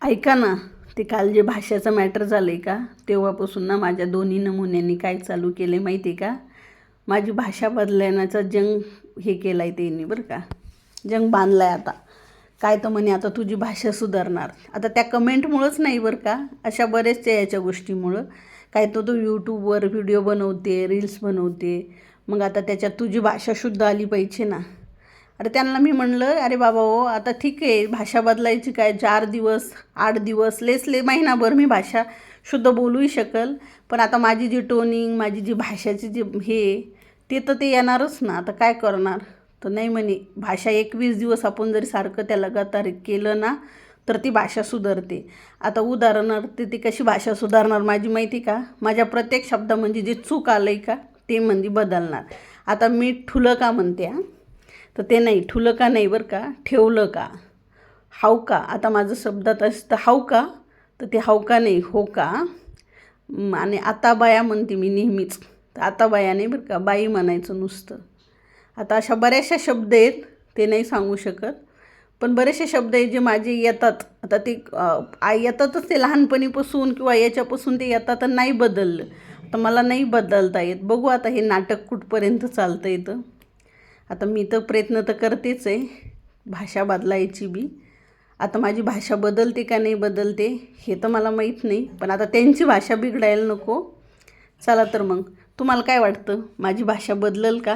ऐका ना, ते काल जे भाषेचं मॅटर झालं आहे का, तेव्हापासून ना माझ्या दोन्ही नमुन्यांनी काय चालू केलं आहे माहिती आहे का, माझी भाषा बदलण्याचा जंग हे केला आहे त्यांनी बरं का, जंग बांधला आहे आता. काय तर म्हणे आता तुझी भाषा सुधारणार. आता त्या कमेंटमुळंच नाही बरं का, अशा बरेचशा याच्या गोष्टीमुळं. काय तो यूट्यूबवर व्हिडिओ बनवते, रील्स बनवते, मग आता त्याच्यात तुझी भाषा शुद्ध आली पाहिजे ना. अरे त्यांना मी म्हणलं, अरे बाबा हो, आता ठीक आहे, भाषा बदलायची काय, 4 दिवस 8 दिवस लेसले महिनाभर मी भाषा शुद्ध बोलूही शकल. पण आता माझी जी टोनिंग, माझी जी भाषाची जी ते येणारच ना. आता काय करणार. तर नाही म्हणे, भाषा 21 दिवस आपण जरी सारखं त्या लगातार केलं ना, तर ती भाषा सुधारते. आता उदाहरणार्थ ती कशी भाषा सुधारणार माझी माहिती का, माझ्या प्रत्येक शब्दा म्हणजे जे चूक आलं आहे का ते म्हणजे बदलणार. आता मी ठुलं का म्हणते तर ते नाही, ठुलं का नाही बरं का, ठेवलं का. हाव का, आता माझं शब्दात असतं हाव का, तर ते हाव का नाही, हो का. आणि आता बाया म्हणते मी नेहमीच, तर आता बाया नाही बरं का, बाई म्हणायचं नुसतं. आता अशा बऱ्याचशा शब्द आहेत, ते नाही सांगू शकत. पण बरेचसे शब्द आहेत जे माझे येतात. आता ते येतातच, ते लहानपणीपासून किंवा याच्यापासून ते येतात, तर नाही बदललं. तर मला नाही बदलता येत. बघू आता हे नाटक कुठपर्यंत चालतं येतं. आता मी तर प्रयत्न तर करतेच आहे भाषा बदलायची बी. आता माझी भाषा बदलते का नाही बदलते हे तर मला माहीत नाही, पण आता त्यांची भाषा बिघडायला नको. चला तर मग, तुम्हाला काय वाटतं, माझी भाषा बदलल का?